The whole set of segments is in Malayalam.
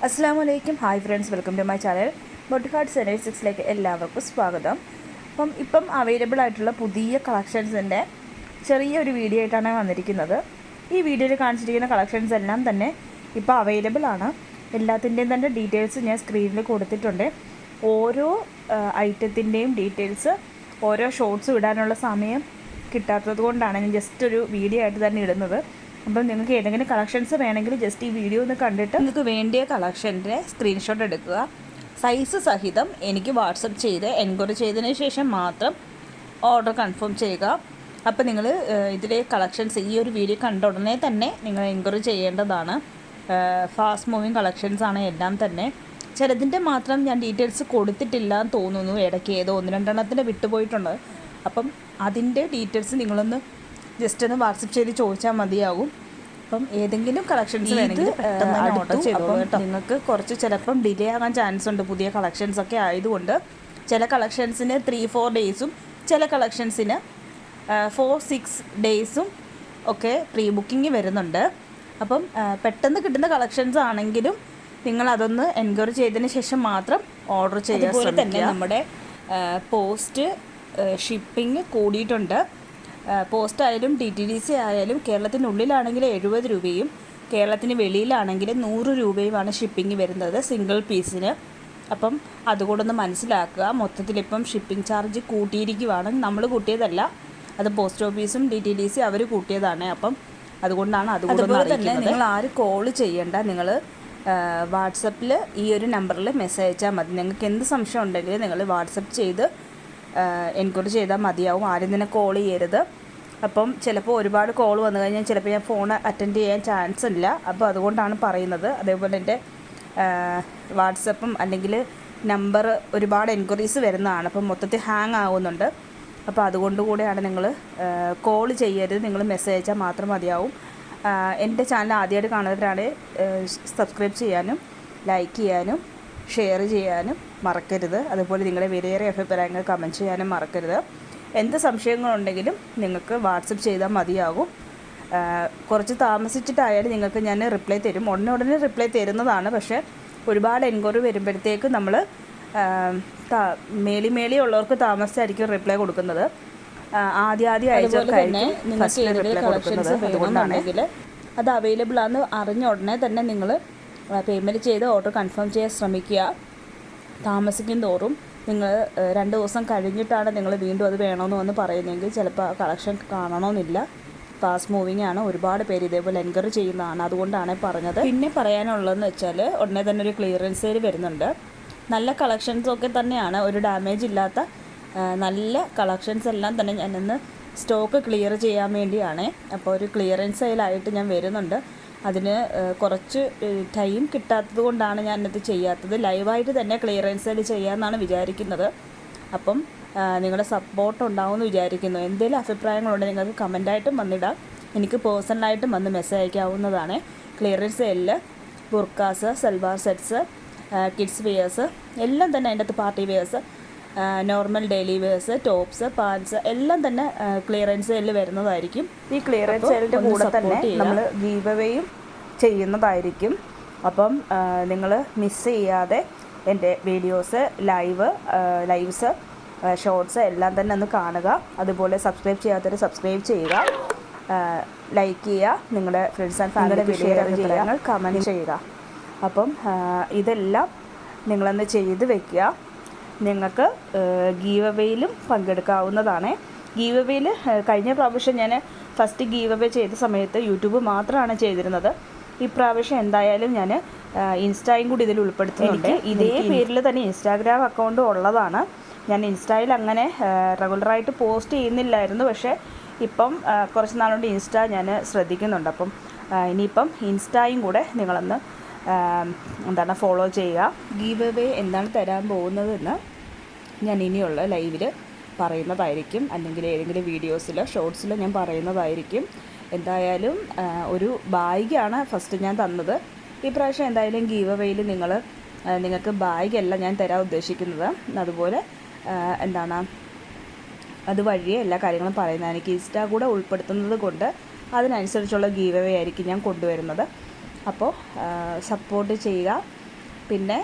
അസ്സലാമലൈക്കും. Hi friends, welcome to my channel botty heart 76ലേക്ക് എല്ലാവർക്കും സ്വാഗതം. ഇപ്പം അവൈലബിൾ ആയിട്ടുള്ള പുതിയ കളക്ഷൻസിൻ്റെ ചെറിയൊരു വീഡിയോ ആയിട്ടാണ് വന്നിരിക്കുന്നത്. ഈ വീഡിയോയിൽ കാണിച്ചിരിക്കുന്ന കളക്ഷൻസ് എല്ലാം തന്നെ ഇപ്പോൾ അവൈലബിൾ ആണ്. എല്ലാത്തിൻ്റെയും തന്നെ ഡീറ്റെയിൽസ് ഞാൻ സ്ക്രീനിൽ കൊടുത്തിട്ടുണ്ട്. ഓരോ ഐറ്റത്തിൻ്റെയും ഡീറ്റെയിൽസ് ഓരോ ഷോർട്സ് ഇടാനുള്ള സമയം കിട്ടാത്തത് കൊണ്ടാണ് ഞാൻ ജസ്റ്റ് ഒരു വീഡിയോ ആയിട്ട് തന്നെ ഇടുന്നത്. അപ്പം നിങ്ങൾക്ക് ഏതെങ്കിലും കളക്ഷൻസ് വേണമെങ്കിൽ ജസ്റ്റ് ഈ വീഡിയോ ഒന്ന് കണ്ടിട്ട് നിങ്ങൾക്ക് വേണ്ടിയ കളക്ഷൻ്റെ സ്ക്രീൻഷോട്ട് എടുക്കുക. സൈസ് സഹിതം എനിക്ക് വാട്സപ്പ് ചെയ്ത് എൻക്വയറി ചെയ്തതിന് ശേഷം മാത്രം ഓർഡർ കൺഫേം ചെയ്യുക. അപ്പോൾ നിങ്ങൾ ഇതിലെ കളക്ഷൻസ് ഈ ഒരു വീഡിയോ കണ്ട ഉടനെ തന്നെ നിങ്ങൾ എൻക്വയറി ചെയ്യേണ്ടതാണ്. ഫാസ്റ്റ് മൂവിങ് കളക്ഷൻസാണ് എല്ലാം തന്നെ. ചിലതിൻ്റെ മാത്രം ഞാൻ ഡീറ്റെയിൽസ് കൊടുത്തിട്ടില്ല എന്ന് തോന്നുന്നു. ഇടയ്ക്ക് ഏതോ 1-2 വിട്ടുപോയിട്ടുണ്ട്. അപ്പം അതിൻ്റെ ഡീറ്റെയിൽസ് നിങ്ങളൊന്ന് ജസ്റ്റ് ഒന്ന് വാട്സപ്പ് ചെയ്ത് ചോദിച്ചാൽ മതിയാകും. അപ്പം ഏതെങ്കിലും കളക്ഷൻസ് വേണമെങ്കിൽ ഓർഡർ ചെയ്തോളൂ കേട്ടോ. നിങ്ങൾക്ക് കുറച്ച് ചിലപ്പം ഡിലേ ആകാൻ ചാൻസ് ഉണ്ട്. പുതിയ കളക്ഷൻസ് ഒക്കെ ആയതുകൊണ്ട് ചില കളക്ഷൻസിന് 3-4 ഡേയ്സും ചില കളക്ഷൻസിന് 4-6 ഡേയ്സും ഒക്കെ പ്രീ ബുക്കിംഗ് വരുന്നുണ്ട്. അപ്പം പെട്ടെന്ന് കിട്ടുന്ന കളക്ഷൻസ് ആണെങ്കിലും നിങ്ങൾ അതൊന്ന് എൻക്വയറി ചെയ്തതിന് ശേഷം മാത്രം ഓർഡർ ചെയ്യാൻ ശ്രമിക്കുക. അതുപോലെ തന്നെ നമ്മുടെ പോസ്റ്റ് ഷിപ്പിംഗ് കൂടിയിട്ടുണ്ട്. പോസ്റ്റ് ആയാലും DTDC ആയാലും കേരളത്തിനുള്ളിലാണെങ്കിൽ 70 രൂപയും കേരളത്തിന് വെളിയിലാണെങ്കിൽ 100 രൂപയുമാണ് ഷിപ്പിംഗ് വരുന്നത് സിംഗിൾ പീസിന്. അപ്പം അതുകൊണ്ടൊന്ന് മനസ്സിലാക്കുക. മൊത്തത്തിലിപ്പം ഷിപ്പിംഗ് ചാർജ് കൂട്ടിയിരിക്കുവാണ്. നമ്മൾ കൂട്ടിയതല്ല, അത് പോസ്റ്റ് ഓഫീസും DTDC അവർ കൂട്ടിയതാണ്. അപ്പം അതുകൊണ്ടാണ്. അതുപോലെ തന്നെ നിങ്ങൾ ആരും കോൾ ചെയ്യേണ്ട. നിങ്ങൾ വാട്സപ്പിൽ ഈ ഒരു നമ്പറിൽ മെസ്സേജ് അയച്ചാൽ മതി. നിങ്ങൾക്ക് എന്ത് സംശയം ഉണ്ടെങ്കിലും നിങ്ങൾ വാട്സപ്പ് ചെയ്ത് എൻക്വയറി ചെയ്താൽ മതിയാവും. ആരും തന്നെ കോൾ ചെയ്യരുത്. അപ്പം ചിലപ്പോൾ ഒരുപാട് കോൾ വന്നു കഴിഞ്ഞാൽ ചിലപ്പോൾ ഞാൻ ഫോൺ അറ്റൻഡ് ചെയ്യാൻ ചാൻസ് ഇല്ല. അപ്പോൾ അതുകൊണ്ടാണ് പറയുന്നത്. അതേപോലെ എൻ്റെ വാട്സപ്പും അല്ലെങ്കിൽ നമ്പർ ഒരുപാട് എൻക്വയറീസ് വരുന്നതാണ്. അപ്പം മൊത്തത്തിൽ ഹാങ് ആവുന്നുണ്ട്. അപ്പോൾ അതുകൊണ്ട് കൂടെയാണ് നിങ്ങൾ കോൾ ചെയ്യരുത്. നിങ്ങൾ മെസ്സേജ് അയച്ചാൽ മാത്രം മതിയാവും. എൻ്റെ ചാനൽ ആദ്യമായിട്ട് കാണുന്നവരാണ് സബ്സ്ക്രൈബ് ചെയ്യാനും ലൈക്ക് ചെയ്യാനും ഷെയർ ചെയ്യാനും മറക്കരുത്. അതുപോലെ നിങ്ങളുടെ വിലയേറിയ അഭിപ്രായങ്ങൾ കമൻറ്റ് ചെയ്യാനും മറക്കരുത്. എന്ത് സംശയങ്ങളുണ്ടെങ്കിലും നിങ്ങൾക്ക് വാട്സപ്പ് ചെയ്താൽ മതിയാകും. കുറച്ച് താമസിച്ചിട്ടായാലും നിങ്ങൾക്ക് ഞാൻ റിപ്ലൈ തരും. ഉടനെ റിപ്ലൈ തരുന്നതാണ്. പക്ഷേ ഒരുപാട് എൻക്വയറി വരുമ്പോഴത്തേക്ക് നമ്മൾ മേളി ഉള്ളവർക്ക് താമസിച്ചായിരിക്കും റിപ്ലൈ കൊടുക്കുന്നത്. ആദ്യം അയച്ചവർക്കായിരിക്കും ഫസ്റ്റ് റിപ്ലൈ കൊടുക്കുന്നത്. അതുകൊണ്ടാണെങ്കിൽ അത് അവൈലബിൾ ആണെന്ന് അറിഞ്ഞ ഉടനെ തന്നെ നിങ്ങൾ പേയ്മെൻറ്റ് ചെയ്ത് ഓർഡർ കൺഫേം ചെയ്യാൻ ശ്രമിക്കുക. താമസിക്കും തോറും നിങ്ങൾ 2 ദിവസം കഴിഞ്ഞിട്ടാണ് നിങ്ങൾ വീണ്ടും അത് വേണമെന്ന് വന്ന് പറയുന്നതെങ്കിൽ ചിലപ്പോൾ ആ കളക്ഷൻ കാണണമെന്നില്ല. ഫാസ്റ്റ് മൂവിങ് ആണ്. ഒരുപാട് പേര് ഇതേപോലെ എൻക്വയറി ചെയ്യുന്നതാണ്. അതുകൊണ്ടാണ് പറഞ്ഞത്. പിന്നെ പറയാനുള്ളതെന്ന് വെച്ചാൽ ഉടനെ തന്നെ ഒരു ക്ലിയറൻസ് സെയിൽ വരുന്നുണ്ട്. നല്ല കളക്ഷൻസൊക്കെ തന്നെയാണ്. ഒരു ഡാമേജ് ഇല്ലാത്ത നല്ല കളക്ഷൻസ് എല്ലാം തന്നെ ഞാനിന്ന് സ്റ്റോക്ക് ക്ലിയർ ചെയ്യാൻ വേണ്ടിയാണ്. അപ്പോൾ ഒരു ക്ലിയറൻസ് സെയിലായിട്ട് ഞാൻ വരുന്നുണ്ട്. അതിന് കുറച്ച് ടൈം കിട്ടാത്തത് കൊണ്ടാണ് ഞാനിത് ചെയ്യാത്തത്. ലൈവായിട്ട് തന്നെ ക്ലിയറൻസ് സെയിൽ ചെയ്യാമെന്നാണ് വിചാരിക്കുന്നത്. അപ്പം നിങ്ങളുടെ സപ്പോർട്ട് ഉണ്ടാവുമെന്ന് വിചാരിക്കുന്നു. എന്തെങ്കിലും അഭിപ്രായങ്ങളുണ്ടെങ്കിൽ നിങ്ങൾക്ക് കമൻറ്റായിട്ടും വന്നിടാം. എനിക്ക് പേഴ്സണലായിട്ടും വന്ന് മെസ്സേജ് അയക്കാവുന്നതാണ്. ക്ലിയറൻസ് സെയിലിൽ burqas, salwar sets, kids wears എല്ലാം തന്നെ അതിൻ്റെ അകത്ത് party wears, normal daily wears, tops, pants എല്ലാം തന്നെ ക്ലിയറൻസ് സെയിലിൽ വരുന്നതായിരിക്കും. ഈ ക്ലിയറൻസ് സെയിലിൻ്റെ കൂടെ തന്നെ നമ്മൾ ഗീവ് അവേയും ചെയ്യുന്നതായിരിക്കും. അപ്പം നിങ്ങൾ മിസ് ചെയ്യാതെ എൻ്റെ വീഡിയോസ്, ലൈവ്സ്, ഷോർട്സ് എല്ലാം തന്നെ ഒന്ന് കാണുക. അതുപോലെ സബ്സ്ക്രൈബ് ചെയ്യാത്തവർ സബ്സ്ക്രൈബ് ചെയ്യുക, ലൈക്ക് ചെയ്യുക, നിങ്ങളുടെ ഫ്രണ്ട്സ് ആൻഡ് ഫാമിലിയുടെ ഷെയർ ചെയ്യുക, കമൻറ്റ് ചെയ്യുക. അപ്പം ഇതെല്ലാം നിങ്ങളൊന്ന് ചെയ്ത് വെക്കുക. നിങ്ങൾക്ക് ഗീവ് അവേയിലും പങ്കെടുക്കാവുന്നതാണ്. ഗീവ് അവേയിൽ കഴിഞ്ഞ പ്രാവശ്യം ഞാൻ ഫസ്റ്റ് ഗീവ് അവേ ചെയ്ത സമയത്ത് യൂട്യൂബ് മാത്രമാണ് ചെയ്തിരുന്നത്. ഇപ്രാവശ്യം എന്തായാലും ഞാൻ ഇൻസ്റ്റയും കൂടി ഇതിൽ ഉൾപ്പെടുത്തുന്നുണ്ട്. ഇതേ പേരിൽ തന്നെ ഇൻസ്റ്റാഗ്രാം അക്കൗണ്ട് ഉള്ളതാണ്. ഞാൻ ഇൻസ്റ്റയിൽ അങ്ങനെ റെഗുലറായിട്ട് പോസ്റ്റ് ചെയ്യുന്നില്ലായിരുന്നു. പക്ഷേ ഇപ്പം കുറച്ച് നാളുകൊണ്ട് ഇൻസ്റ്റ ഞാൻ ശ്രദ്ധിക്കുന്നുണ്ട്. അപ്പം ഇനിയിപ്പം ഇൻസ്റ്റയും കൂടെ നിങ്ങളൊന്ന് ഫോളോ ചെയ്യുക. ഗീവ് അവേ എന്താണ് തരാൻ പോകുന്നതെന്ന് ഞാൻ ഇനിയുള്ള ലൈവിൽ പറയുന്നതായിരിക്കും. അല്ലെങ്കിൽ ഏതെങ്കിലും വീഡിയോസിലോ ഷോർട്സിലോ ഞാൻ പറയുന്നതായിരിക്കും. എന്തായാലും ഒരു ബാഗാണ് ഫസ്റ്റ് ഞാൻ തന്നത്. ഈ പ്രാവശ്യം എന്തായാലും ഗീവ് അവേയിൽ നിങ്ങൾക്ക് ബാഗല്ല ഞാൻ തരാൻ ഉദ്ദേശിക്കുന്നത്. അതുപോലെ അതുവഴിയേ എല്ലാ കാര്യങ്ങളും പറയുന്നത്. എനിക്ക് ഇൻസ്റ്റ കൂടെ ഉൾപ്പെടുത്തുന്നത് കൊണ്ട് അതിനനുസരിച്ചുള്ള ഗീവ് അവേ ആയിരിക്കും ഞാൻ കൊണ്ടുവരുന്നത്. അപ്പോൾ സപ്പോർട്ട് ചെയ്യുക. പിന്നെ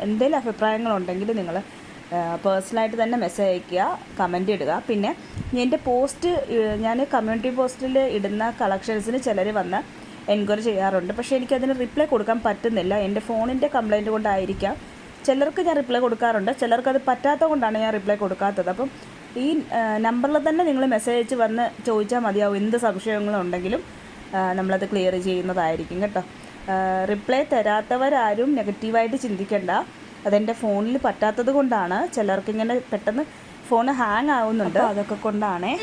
എന്തെങ്കിലും അഭിപ്രായങ്ങളുണ്ടെങ്കിൽ നിങ്ങൾ പേഴ്സണലായിട്ട് തന്നെ മെസ്സേജ് അയയ്ക്കുക, കമൻ്റ് ഇടുക. പിന്നെ എൻ്റെ പോസ്റ്റ് ഞാൻ കമ്മ്യൂണിറ്റി പോസ്റ്റിൽ ഇടുന്ന കളക്ഷൻസിന് ചിലർ വന്ന് എൻക്വയറി ചെയ്യാറുണ്ട്. പക്ഷേ എനിക്കതിന് റിപ്ലൈ കൊടുക്കാൻ പറ്റുന്നില്ല. എൻ്റെ ഫോണിൻ്റെ കംപ്ലയിൻറ്റ് കൊണ്ടായിരിക്കാം. ചിലർക്ക് ഞാൻ റിപ്ലൈ കൊടുക്കാറുണ്ട്, ചിലർക്കത് പറ്റാത്തത് കൊണ്ടാണ് ഞാൻ റിപ്ലൈ കൊടുക്കാത്തത്. അപ്പം ഈ നമ്പറിൽ തന്നെ നിങ്ങൾ മെസ്സേജ് അയച്ച് വന്ന് ചോദിച്ചാൽ മതിയാവും. എന്ത് സംശയങ്ങളുണ്ടെങ്കിലും നമ്മളത് ക്ലിയർ ചെയ്യുന്നതായിരിക്കും കേട്ടോ. റിപ്ലൈ തരാത്തവരാരും നെഗറ്റീവായിട്ട് ചിന്തിക്കേണ്ട. അതെൻ്റെ ഫോണിൽ പറ്റാത്തത് കൊണ്ടാണ്. ചിലർക്കിങ്ങനെ പെട്ടെന്ന് ഫോൺ ഹാങ് ആവുന്നുണ്ട്, അതൊക്കെ കൊണ്ടാണേ.